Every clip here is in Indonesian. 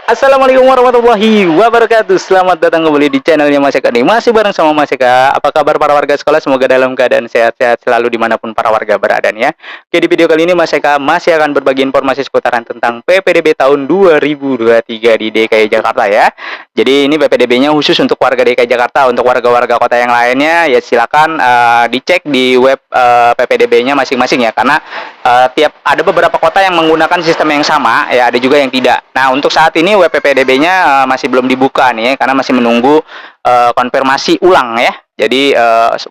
Assalamualaikum warahmatullahi wabarakatuh. Selamat datang kembali di channelnya Mas Eka nih. Masih bareng sama Mas Eka. Apa kabar para warga sekolah? Semoga dalam keadaan sehat-sehat selalu dimanapun para warga berada nih ya. Oke, di video kali ini Mas Eka masih akan berbagi informasi seputaran tentang PPDB tahun 2023 di DKI Jakarta ya. Jadi ini PPDB-nya khusus untuk warga DKI Jakarta. Untuk warga-warga kota yang lainnya ya silakan dicek di web PPDB-nya masing-masing ya. Karena tiap ada beberapa kota yang menggunakan sistem yang sama ya, ada juga yang tidak. Nah, untuk saat ini web PPDB-nya masih belum dibuka nih ya, karena masih menunggu konfirmasi ulang ya. Jadi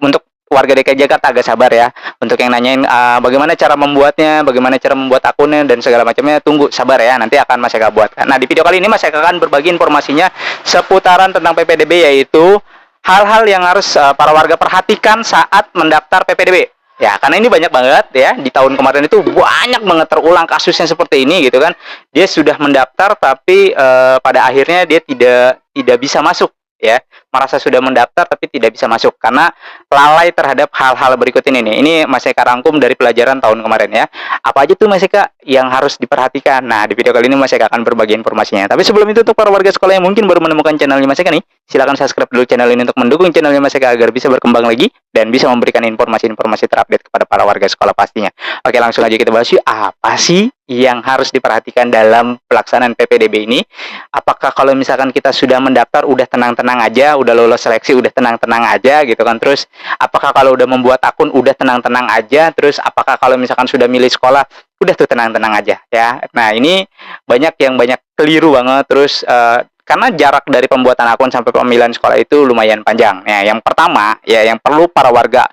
untuk warga DKI Jakarta agak sabar ya. Untuk yang nanyain bagaimana cara membuatnya, bagaimana cara membuat akunnya dan segala macamnya, tunggu sabar ya. Nanti akan Mas Eka buatkan. Nah, di video kali ini Mas Eka akan berbagi informasinya seputaran tentang PPDB, yaitu hal-hal yang harus para warga perhatikan saat mendaftar PPDB. Ya, karena ini banyak banget ya, di tahun kemarin itu banyak banget terulang kasusnya seperti ini gitu kan. Dia sudah mendaftar tapi pada akhirnya dia tidak bisa masuk ya. Merasa sudah mendaftar tapi tidak bisa masuk karena lalai terhadap hal-hal berikut ini nih. Ini Mas Eka rangkum dari pelajaran tahun kemarin ya. Apa aja tuh Mas Eka yang harus diperhatikan? Nah, di video kali ini Mas Eka akan berbagi informasinya. Tapi sebelum itu, untuk para warga sekolah yang mungkin baru menemukan channelnya Mas Eka nih, silakan subscribe dulu channel ini untuk mendukung channelnya Mas Eka agar bisa berkembang lagi dan bisa memberikan informasi-informasi terupdate kepada para warga sekolah pastinya. Oke, langsung aja kita bahas yuk, apa sih yang harus diperhatikan dalam pelaksanaan PPDB ini. Apakah kalau misalkan kita sudah mendaftar udah tenang-tenang aja, udah lolos seleksi udah tenang-tenang aja gitu kan. Terus apakah kalau udah membuat akun udah tenang-tenang aja. Terus apakah kalau misalkan sudah milih sekolah udah tuh tenang-tenang aja ya. Nah, ini banyak keliru banget. Terus karena jarak dari pembuatan akun sampai pemilihan sekolah itu lumayan panjang. Ya, yang pertama ya yang perlu para warga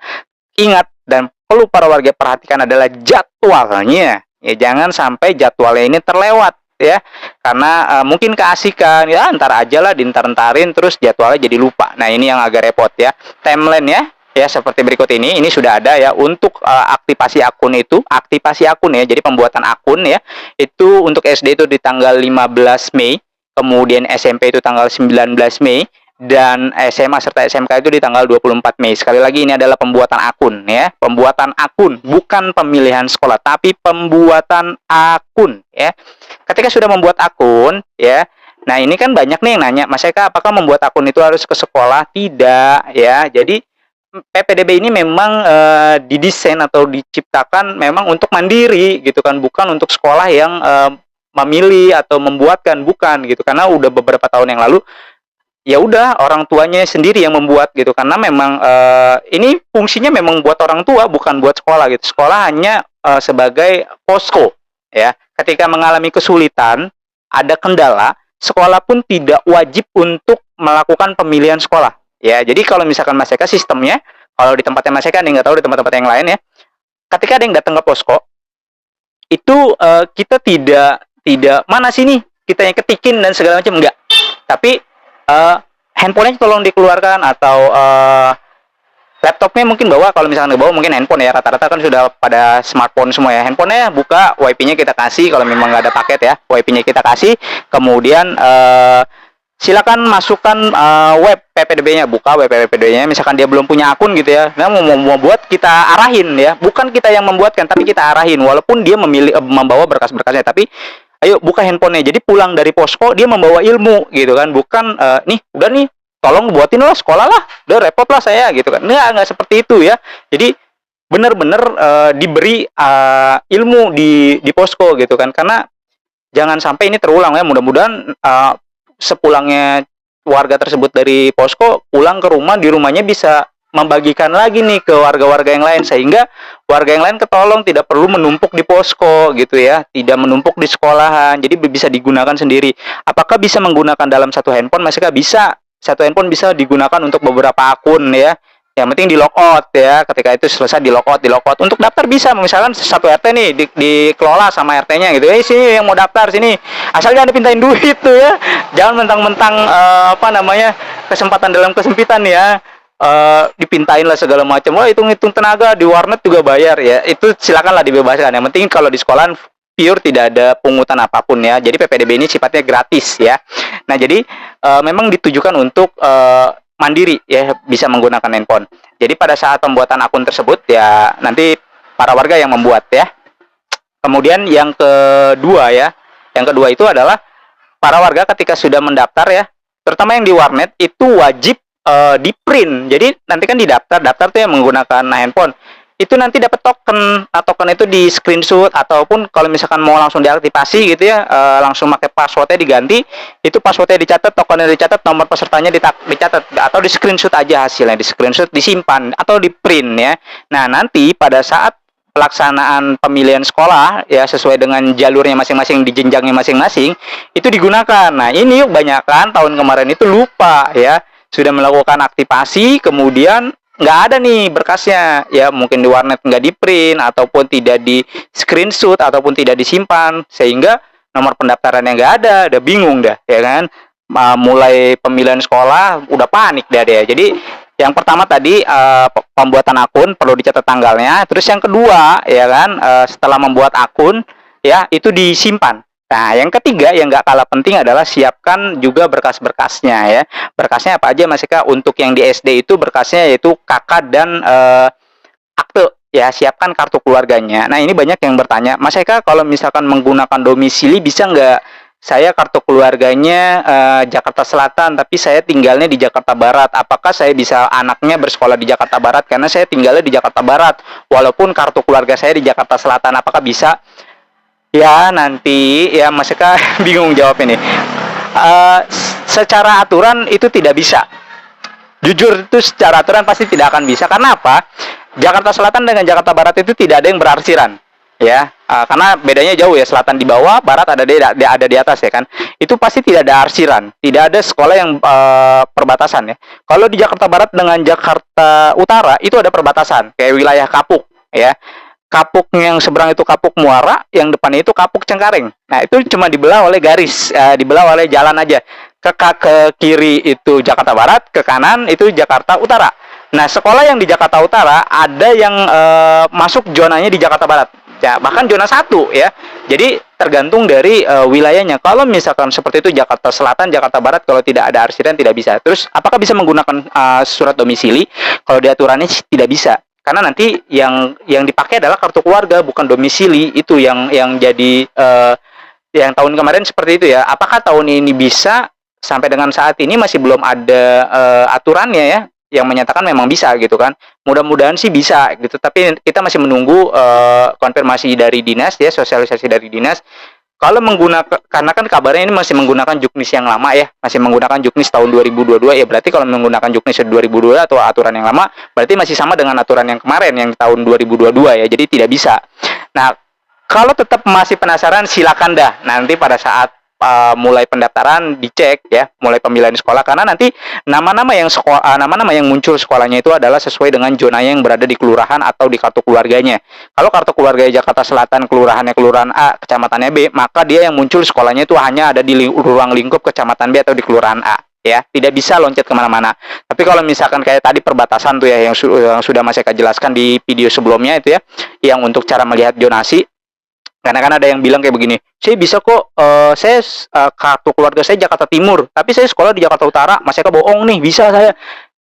ingat dan perlu para warga perhatikan adalah jadwalnya. Ya, jangan sampai jadwalnya ini terlewat ya. Karena mungkin keasikan ya, antar aja lah, diintar-entarin terus jadwalnya jadi lupa. Nah, ini yang agak repot ya. Timeline ya seperti berikut ini. Ini sudah ada ya untuk aktivasi akun itu, aktivasi akun ya. Jadi pembuatan akun ya. Itu untuk SD itu di tanggal 15 Mei. Kemudian SMP itu tanggal 19 Mei dan SMA serta SMK itu di tanggal 24 Mei. Sekali lagi, ini adalah pembuatan akun ya. Pembuatan akun, bukan pemilihan sekolah, tapi pembuatan akun ya. Ketika sudah membuat akun ya. Nah, ini kan banyak nih yang nanya, Mas Eka, apakah membuat akun itu harus ke sekolah? Tidak ya. Jadi PPDB ini memang didesain atau diciptakan memang untuk mandiri gitu kan, bukan untuk sekolah yang memilih atau membuatkan, bukan gitu. Karena udah beberapa tahun yang lalu ya udah orang tuanya sendiri yang membuat gitu, karena memang ini fungsinya memang buat orang tua, bukan buat sekolah gitu. Sekolah hanya sebagai posko ya. Ketika mengalami kesulitan, ada kendala, sekolah pun tidak wajib untuk melakukan pemilihan sekolah ya. Jadi kalau misalkan Mas Eka sistemnya, kalau di tempatnya Mas Eka nih, nggak tahu di tempat-tempat yang lain ya, ketika ada yang datang ke posko itu kita tidak mana sini kita yang ketikin dan segala macam, enggak, tapi handphonenya tolong dikeluarkan, atau laptopnya mungkin bawa. Kalau misalkan bawa mungkin handphone ya, rata-rata kan sudah pada smartphone semua ya. Handphonenya buka, wifi-nya kita kasih, kalau memang nggak ada paket ya, wifi-nya kita kasih. Kemudian silakan masukkan web PPDB-nya, buka web PPDB-nya. Misalkan dia belum punya akun gitu ya, nah mau buat, kita arahin ya, bukan kita yang membuatkan tapi kita arahin. Walaupun dia membawa berkas-berkasnya, tapi ayo buka handphonenya. Jadi pulang dari posko dia membawa ilmu gitu kan, bukan nih udah nih tolong buatin lah sekolah lah, udah repot lah saya gitu kan. Nggak seperti itu ya. Jadi benar-benar diberi ilmu di posko gitu kan, karena jangan sampai ini terulang ya. Mudah-mudahan sepulangnya warga tersebut dari posko, pulang ke rumah, di rumahnya bisa membagikan lagi nih ke warga-warga yang lain, sehingga warga yang lain ketolong, tidak perlu menumpuk di posko gitu ya, tidak menumpuk di sekolahan. Jadi bisa digunakan sendiri. Apakah bisa menggunakan dalam satu handphone? Masih bisa. Satu handphone bisa digunakan untuk beberapa akun ya. Yang penting di logout ya. Ketika itu selesai di logout. Untuk daftar bisa, misalkan satu RT nih dikelola sama RT-nya gitu. Sini yang mau daftar sini. Asal jangan dipintain duit tuh ya. Jangan mentang-mentang kesempatan dalam kesempitan ya. Dipintain lah segala macam. Wah, hitung-hitung tenaga, di warnet juga bayar ya. Itu silakanlah dibebaskan. Yang penting kalau di sekolahan pure tidak ada pungutan apapun ya. Jadi PPDB ini sifatnya gratis ya. Nah, jadi memang ditujukan untuk mandiri ya, bisa menggunakan handphone. Jadi pada saat pembuatan akun tersebut ya nanti para warga yang membuat ya. Kemudian yang kedua itu adalah para warga ketika sudah mendaftar ya, terutama yang di warnet itu wajib di print. Jadi nanti kan di daftar tuh yang menggunakan handphone itu nanti dapat token. Nah, token itu di screenshot ataupun kalau misalkan mau langsung diaktifasi gitu ya, langsung pakai passwordnya diganti, itu passwordnya dicatat, tokennya dicatat, nomor pesertanya dicatat atau di screenshot aja hasilnya, di screenshot, disimpan atau di print ya. Nah nanti pada saat pelaksanaan pemilihan sekolah ya sesuai dengan jalurnya masing-masing, di jenjangnya masing-masing itu digunakan. Nah ini yuk banyak kan tahun kemarin itu lupa ya, sudah melakukan aktivasi kemudian nggak ada nih berkasnya ya, mungkin di warnet nggak di print ataupun tidak di screenshot ataupun tidak disimpan, sehingga nomor pendaftarannya nggak ada, udah bingung dah ya kan. Mulai pemilihan sekolah udah panik dah deh. Jadi yang pertama tadi pembuatan akun perlu dicatat tanggalnya. Terus yang kedua ya kan, setelah membuat akun ya itu disimpan. Nah yang ketiga yang nggak kalah penting adalah siapkan juga berkas-berkasnya ya. Berkasnya apa aja Mas Eka? Untuk yang di SD itu berkasnya yaitu KK dan akte ya, siapkan kartu keluarganya. Nah ini banyak yang bertanya, Mas Eka kalau misalkan menggunakan domisili bisa nggak? Saya kartu keluarganya Jakarta Selatan, tapi saya tinggalnya di Jakarta Barat. Apakah saya bisa anaknya bersekolah di Jakarta Barat karena saya tinggalnya di Jakarta Barat, walaupun kartu keluarga saya di Jakarta Selatan? Apakah bisa? Ya nanti ya Mas Eka bingung jawab ini. Secara aturan itu tidak bisa. Jujur itu secara aturan pasti tidak akan bisa. Karena apa? Jakarta Selatan dengan Jakarta Barat itu tidak ada yang berarsiran. Ya, karena bedanya jauh ya, selatan di bawah, barat ada di atas ya kan. Itu pasti tidak ada arsiran, tidak ada sekolah yang perbatasan ya. Kalau di Jakarta Barat dengan Jakarta Utara itu ada perbatasan, kayak wilayah Kapuk ya. Kapuk yang seberang itu Kapuk Muara, yang depannya itu Kapuk Cengkareng. Nah itu cuma dibelah oleh garis, dibelah oleh jalan aja. Ke kiri itu Jakarta Barat, ke kanan itu Jakarta Utara. Nah sekolah yang di Jakarta Utara ada yang masuk zonanya di Jakarta Barat. Ya, bahkan zona 1 ya. Jadi tergantung dari wilayahnya. Kalau misalkan seperti itu Jakarta Selatan, Jakarta Barat kalau tidak ada arsiran tidak bisa. Terus apakah bisa menggunakan surat domisili? Kalau di aturannya tidak bisa. Karena nanti yang dipakai adalah kartu keluarga bukan domisili. Itu yang jadi yang tahun kemarin seperti itu ya. Apakah tahun ini bisa? Sampai dengan saat ini masih belum ada aturannya ya yang menyatakan memang bisa gitu kan. Mudah-mudahan sih bisa gitu, tapi kita masih menunggu konfirmasi dari dinas ya, sosialisasi dari dinas. Kalau menggunakan, karena kan kabarnya ini masih menggunakan juknis yang lama ya, masih menggunakan juknis tahun 2022 ya, berarti kalau menggunakan juknis 2022 atau aturan yang lama berarti masih sama dengan aturan yang kemarin yang tahun 2022 ya, jadi tidak bisa. Nah kalau tetap masih penasaran silakan dah nanti pada saat mulai pendaftaran dicek ya, mulai pemilihan sekolah, karena nanti nama-nama yang muncul sekolahnya itu adalah sesuai dengan zonanya yang berada di kelurahan atau di kartu keluarganya. Kalau kartu keluarga Jakarta Selatan, kelurahannya kelurahan A, kecamatannya B, maka dia yang muncul sekolahnya itu hanya ada di ruang lingkup kecamatan B atau di kelurahan A ya, tidak bisa loncat kemana-mana. Tapi kalau misalkan kayak tadi perbatasan tuh ya yang sudah Mas Eka jelaskan di video sebelumnya itu ya, yang untuk cara melihat zonasi. Karena kan ada yang bilang kayak begini, saya bisa kok, saya kartu keluarga saya Jakarta Timur, tapi saya sekolah di Jakarta Utara. Mas Eka bohong nih, bisa saya.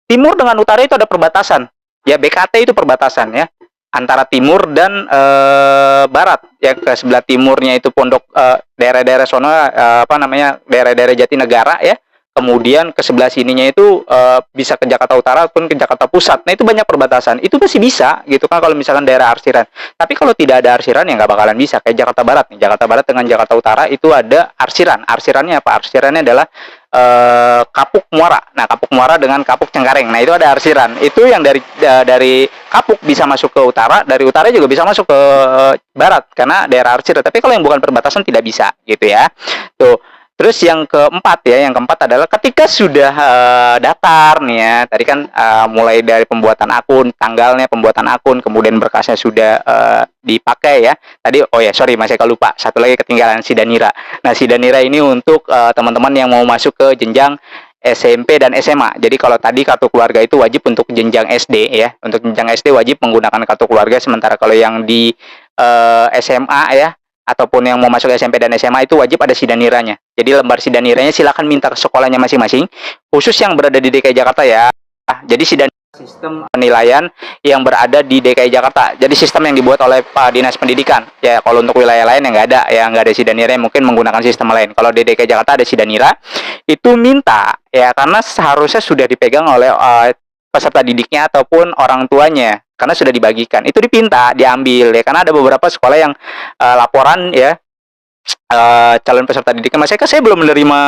Timur dengan utara itu ada perbatasan, ya BKT itu perbatasan ya, antara timur dan barat. Ya ke sebelah timurnya itu pondok daerah-daerah sono, daerah-daerah Jatinegara ya. Kemudian ke sebelah sininya itu bisa ke Jakarta Utara ataupun ke Jakarta Pusat. Nah itu banyak perbatasan. Itu masih bisa gitu kan kalau misalkan daerah arsiran. Tapi kalau tidak ada arsiran ya nggak bakalan bisa. Kayak Jakarta Barat nih. Jakarta Barat dengan Jakarta Utara itu ada arsiran. Arsirannya apa? Arsirannya adalah Kapuk Muara. Nah Kapuk Muara dengan Kapuk Cengkareng. Nah itu ada arsiran. Itu yang dari Kapuk bisa masuk ke utara, dari utara juga bisa masuk ke barat karena daerah arsiran. Tapi kalau yang bukan perbatasan tidak bisa gitu ya. Tuh. Terus yang keempat adalah ketika sudah daftar nih ya, tadi kan mulai dari pembuatan akun, tanggalnya pembuatan akun, kemudian berkasnya sudah dipakai ya. Tadi, Mas Eka lupa, satu lagi ketinggalan, Sidanira. Nah, Sidanira ini untuk teman-teman yang mau masuk ke jenjang SMP dan SMA. Jadi kalau tadi kartu keluarga itu wajib untuk jenjang SD ya. Untuk jenjang SD wajib menggunakan kartu keluarga, sementara kalau yang di SMA ya, ataupun yang mau masuk SMP dan SMA itu wajib ada sidaniranya. Jadi lembar sidaniranya silakan minta ke sekolahnya masing-masing, khusus yang berada di DKI Jakarta ya. Jadi sistem penilaian yang berada di DKI Jakarta. Jadi sistem yang dibuat oleh Dinas Pendidikan. Ya kalau untuk wilayah lain yang nggak ada, ya nggak ada Sidanira, mungkin menggunakan sistem lain. Kalau di DKI Jakarta ada Sidanira, itu minta ya karena seharusnya sudah dipegang oleh peserta didiknya ataupun orang tuanya karena sudah dibagikan. Itu dipinta diambil ya karena ada beberapa sekolah yang laporan ya calon peserta didiknya, Mas Eka saya belum menerima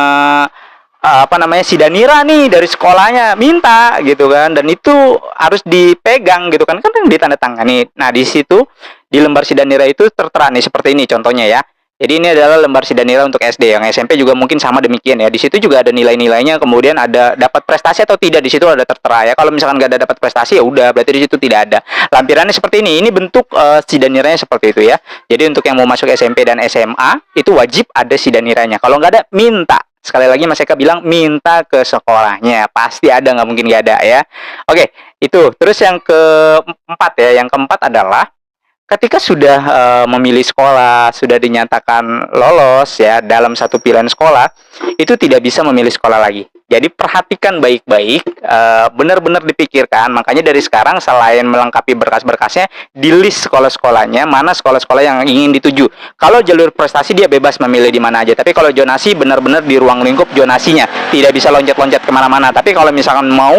Sidanira nih dari sekolahnya, minta gitu kan, dan itu harus dipegang gitu kan yang ditandatangani. Nah di situ di lembar Sidanira itu tertera nih seperti ini contohnya ya. Jadi ini adalah lembar Sidanira untuk SD, yang SMP juga mungkin sama demikian ya. Di situ juga ada nilai-nilainya, kemudian ada dapat prestasi atau tidak, di situ ada tertera ya. Kalau misalkan nggak ada dapat prestasi ya udah berarti di situ tidak ada. Lampirannya seperti ini bentuk Sidaniranya seperti itu ya. Jadi untuk yang mau masuk SMP dan SMA itu wajib ada Sidaniranya. Kalau nggak ada minta. Sekali lagi Mas Eka bilang minta ke sekolahnya, pasti ada, nggak mungkin nggak ada ya. Oke, itu. Terus yang keempat ya, yang keempat adalah ketika sudah memilih sekolah, sudah dinyatakan lolos ya dalam satu pilihan sekolah, itu tidak bisa memilih sekolah lagi. Jadi perhatikan baik-baik, benar-benar dipikirkan. Makanya dari sekarang selain melengkapi berkas-berkasnya, di list sekolah-sekolahnya, mana sekolah-sekolah yang ingin dituju. Kalau jalur prestasi dia bebas memilih di mana aja. Tapi kalau zonasi benar-benar di ruang lingkup zonasinya, tidak bisa loncat-loncat kemana-mana. Tapi kalau misalkan mau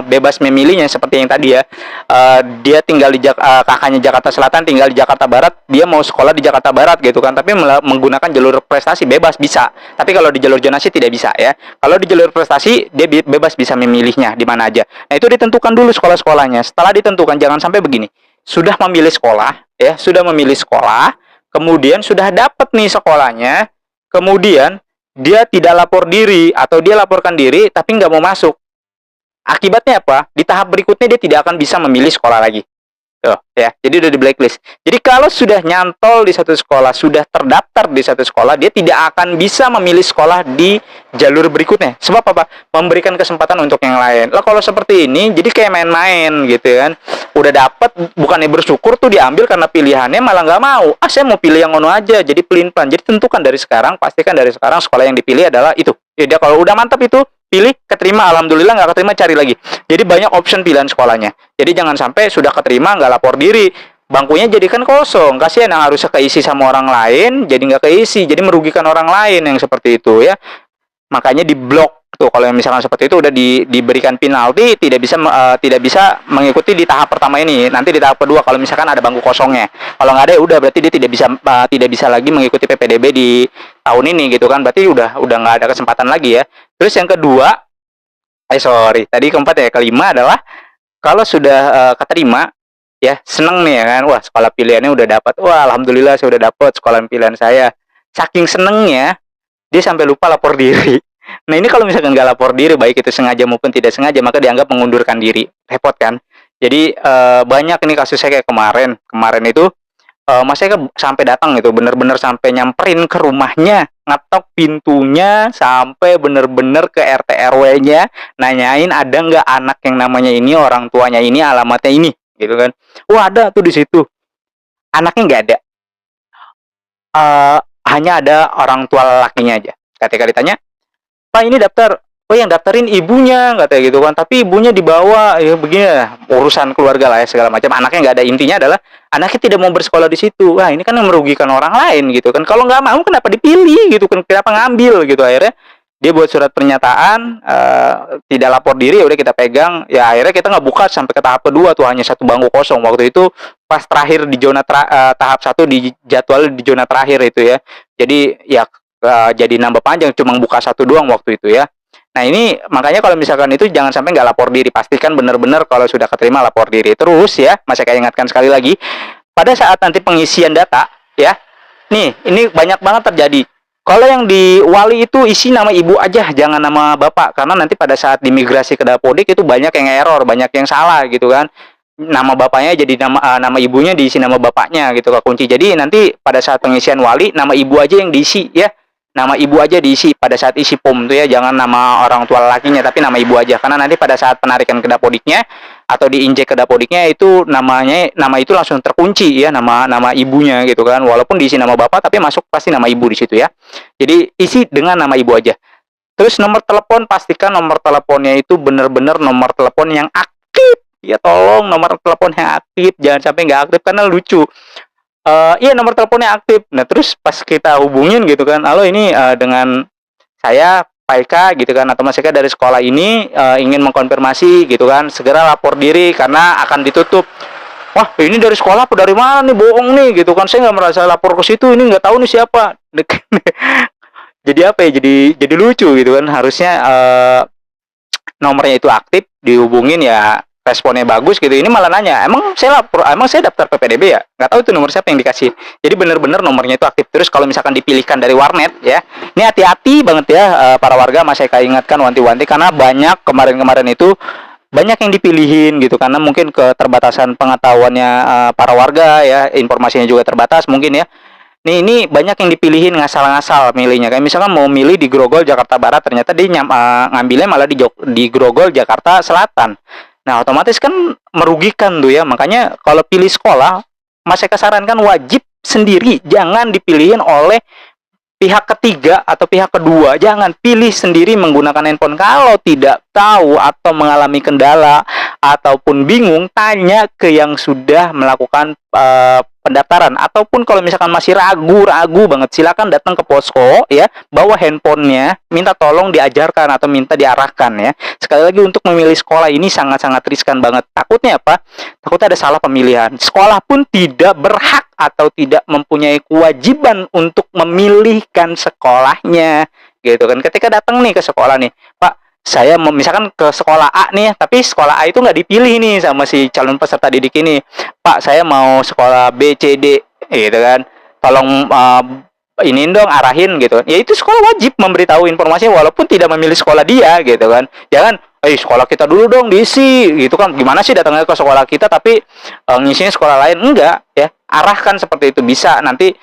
bebas memilihnya seperti yang tadi ya, dia tinggal di kakaknya Jakarta Selatan, tinggal di Jakarta Barat, dia mau sekolah di Jakarta Barat gitu kan. Tapi menggunakan jalur prestasi bebas bisa. Tapi kalau di jalur zonasi tidak bisa ya. Kalau di jalur prestasi dia bebas bisa memilihnya di mana aja. Nah, itu ditentukan dulu sekolah-sekolahnya. Setelah ditentukan jangan sampai begini. Sudah memilih sekolah ya, sudah memilih sekolah, kemudian sudah dapat nih sekolahnya, kemudian dia tidak lapor diri atau dia laporkan diri tapi nggak mau masuk. Akibatnya apa? Di tahap berikutnya dia tidak akan bisa memilih sekolah lagi. Tuh, ya. Jadi udah di blacklist. Jadi kalau sudah nyantol di satu sekolah, sudah terdaftar di satu sekolah, dia tidak akan bisa memilih sekolah di jalur berikutnya. Sebab apa? Memberikan kesempatan untuk yang lain. Lah kalau seperti ini, jadi kayak main-main gitu kan. Udah dapat, bukannya bersyukur tuh diambil karena pilihannya malah nggak mau. Saya mau pilih yang ngono aja. Jadi pelin-pelan. Jadi tentukan dari sekarang, pastikan dari sekarang sekolah yang dipilih adalah itu. Ya dia kalau udah mantap itu, pilih, keterima, alhamdulillah, nggak keterima cari lagi. Jadi banyak option pilihan sekolahnya. Jadi jangan sampai sudah keterima nggak lapor diri, bangkunya jadikan kosong, kasihan yang harusnya keisi sama orang lain jadi nggak keisi, jadi merugikan orang lain yang seperti itu ya. Makanya di blok tuh kalau yang misalkan seperti itu udah diberikan penalti, tidak bisa mengikuti di tahap pertama ini. Nanti di tahap kedua kalau misalkan ada bangku kosongnya, kalau nggak ada ya udah berarti dia tidak bisa lagi mengikuti PPDB di tahun ini gitu kan, berarti udah nggak ada kesempatan lagi ya. Terus yang kedua, tadi keempat ya, kelima adalah kalau sudah keterima ya, seneng nih ya kan, wah sekolah pilihannya udah dapat, wah alhamdulillah saya udah dapat sekolah pilihan saya. Saking senengnya dia sampai lupa lapor diri. Nah ini kalau misalkan nggak lapor diri, baik itu sengaja maupun tidak sengaja, maka dianggap mengundurkan diri. Repot kan? Jadi banyak ini kasusnya kayak kemarin itu Mas saya sampai datang itu, bener-bener sampai nyamperin ke rumahnya, ngetok pintunya, sampai bener-bener ke RT RW-nya, nanyain ada nggak anak yang namanya ini, orang tuanya ini, alamatnya ini, gitu kan. Wah ada tuh di situ, anaknya nggak ada, hanya ada orang tua lakinya aja. Ketika ditanya, Pak ini daftar, oh yang daftarin ibunya, katanya gitu kan, tapi ibunya dibawa, ya begini ya, urusan keluarga lah ya segala macam, anaknya nggak ada. Intinya adalah anaknya tidak mau bersekolah di situ. Wah ini kan yang merugikan orang lain gitu kan, kalau nggak mau kenapa dipilih gitu kan, kenapa ngambil gitu. Akhirnya dia buat surat pernyataan, tidak lapor diri, ya udah kita pegang ya. Akhirnya kita nggak buka sampai ke tahap kedua tuh, hanya satu bangku kosong waktu itu pas terakhir di zona tahap satu, di jadwal di zona terakhir itu ya. Jadi ya jadi nambah panjang, cuma buka satu doang waktu itu ya. Nah ini makanya kalau misalkan itu jangan sampai nggak lapor diri, pastikan benar-benar kalau sudah keterima lapor diri. Terus ya, Mas Eka ingatkan sekali lagi, pada saat nanti pengisian data ya, nih ini banyak banget terjadi. Kalau yang di wali itu isi nama ibu aja, jangan nama bapak, karena nanti pada saat dimigrasi ke Dapodik itu banyak yang error, banyak yang salah gitu kan. Nama bapaknya jadi nama ibunya diisi nama bapaknya gitu ke kunci. Jadi nanti pada saat pengisian wali nama ibu aja yang diisi ya. Nama ibu aja diisi pada saat isi POM tuh ya, jangan nama orang tua lakinya tapi nama ibu aja, karena nanti pada saat penarikan ke Dapodiknya atau diinjek ke Dapodiknya itu nama itu langsung terkunci ya, nama ibunya gitu kan, walaupun diisi nama bapak tapi masuk pasti nama ibu di situ ya. Jadi isi dengan nama ibu aja. Terus nomor telepon, pastikan nomor teleponnya itu benar-benar nomor telepon yang aktif ya tolong nomor teleponnya aktif, jangan sampai nggak aktif karena lucu. Iya nomor teleponnya aktif. Nah terus pas kita hubungin gitu kan, halo ini dengan saya Pak Eka gitu kan, atau Mas Eka dari sekolah ini ingin mengkonfirmasi gitu kan, segera lapor diri karena akan ditutup. Wah ini dari sekolah apa dari mana nih, bohong nih gitu kan, saya nggak merasa lapor ke situ, ini nggak tahu nih siapa. Jadi apa ya, jadi lucu gitu kan, harusnya nomornya itu aktif, dihubungin ya responnya bagus gitu. Ini malah nanya, emang saya daftar PPDB ya, nggak tahu itu nomor siapa yang dikasih. Jadi bener-bener nomornya itu aktif. Terus kalau misalkan dipilihkan dari warnet ya, ini hati-hati banget ya para warga, Mas Eka ingatkan wanti-wanti, karena banyak kemarin-kemarin itu banyak yang dipilihin gitu karena mungkin keterbatasan pengetahuannya para warga ya, informasinya juga terbatas mungkin ya. Ini banyak yang dipilihin ngasal-ngasal milihnya. Kayak misalkan mau milih di Grogol Jakarta Barat, ternyata dia ngambilnya malah di Grogol Jakarta Selatan. Nah, otomatis kan merugikan tuh ya. Makanya kalau pilih sekolah, Mas Eka sarankan wajib sendiri, jangan dipilihin oleh pihak ketiga atau pihak kedua. Jangan pilih sendiri menggunakan handphone. Kalau tidak tahu atau mengalami kendala ataupun bingung, tanya ke yang sudah melakukan pendaftaran. Ataupun kalau misalkan masih ragu banget, silakan datang ke posko ya, bawa handphonenya, minta tolong diajarkan atau minta diarahkan ya. Sekali lagi, untuk memilih sekolah ini sangat-sangat riskan banget. Takutnya apa? Takutnya ada salah pemilihan. Sekolah pun tidak berhak atau tidak mempunyai kewajiban untuk memilihkan sekolahnya gitu kan. Ketika datang nih ke sekolah nih, Pak, saya misalkan ke sekolah A nih, tapi sekolah A itu nggak dipilih nih sama si calon peserta didik ini. Pak, saya mau sekolah B, C, D gitu kan, tolong ini dong arahin gitu. Ya itu sekolah wajib memberitahu informasinya walaupun tidak memilih sekolah dia gitu kan. Jangan sekolah kita dulu dong diisi gitu kan, gimana sih datangnya ke sekolah kita tapi ngisinya sekolah lain. Enggak ya, arahkan seperti itu. Bisa nanti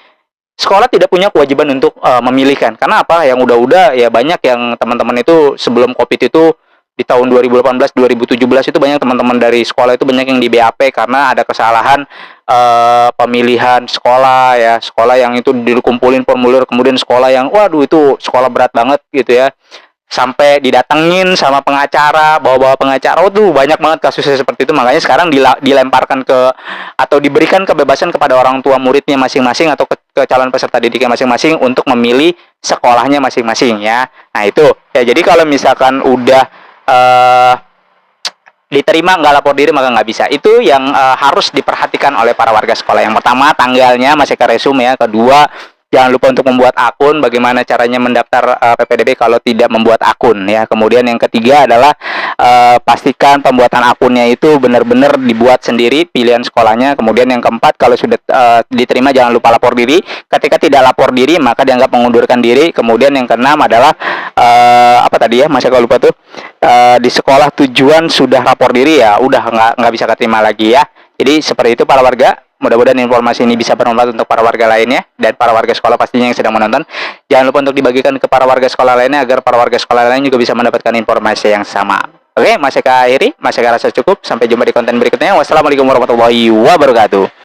sekolah tidak punya kewajiban untuk memilihkan. Karena apa? Yang udah-udah ya banyak yang teman-teman itu sebelum Covid itu di tahun 2018 2017 itu banyak teman-teman dari sekolah itu banyak yang di BAP karena ada kesalahan pemilihan sekolah ya. Sekolah yang itu dikumpulin formulir, kemudian sekolah yang waduh itu sekolah berat banget gitu ya, sampai didatengin sama pengacara, bawa-bawa pengacara. Tuh banyak banget kasusnya seperti itu. Makanya sekarang dilemparkan ke atau diberikan kebebasan kepada orang tua muridnya masing-masing atau ke calon peserta didiknya masing-masing untuk memilih sekolahnya masing-masing ya. Nah itu ya, jadi kalau misalkan udah diterima nggak lapor diri maka nggak bisa. Itu yang harus diperhatikan oleh para warga sekolah. Yang pertama tanggalnya masih ke resume ya. Kedua, jangan lupa untuk membuat akun. Bagaimana caranya mendaftar PPDB kalau tidak membuat akun ya. Kemudian yang ketiga adalah pastikan pembuatan akunnya itu benar-benar dibuat sendiri pilihan sekolahnya. Kemudian yang keempat, kalau sudah diterima jangan lupa lapor diri. Ketika tidak lapor diri maka dianggap mengundurkan diri. Kemudian yang keenam adalah apa tadi ya, masih kalau lupa tuh, di sekolah tujuan sudah lapor diri ya udah nggak bisa keterima lagi ya. Jadi seperti itu para warga. Mudah-mudahan informasi ini bisa bermanfaat untuk para warga lainnya dan para warga sekolah pastinya yang sedang menonton. Jangan lupa untuk dibagikan ke para warga sekolah lainnya agar para warga sekolah lain juga bisa mendapatkan informasi yang sama. Oke, Mas Eka akhiri, Mas Eka rasa cukup. Sampai jumpa di konten berikutnya. Wassalamualaikum warahmatullahi wabarakatuh.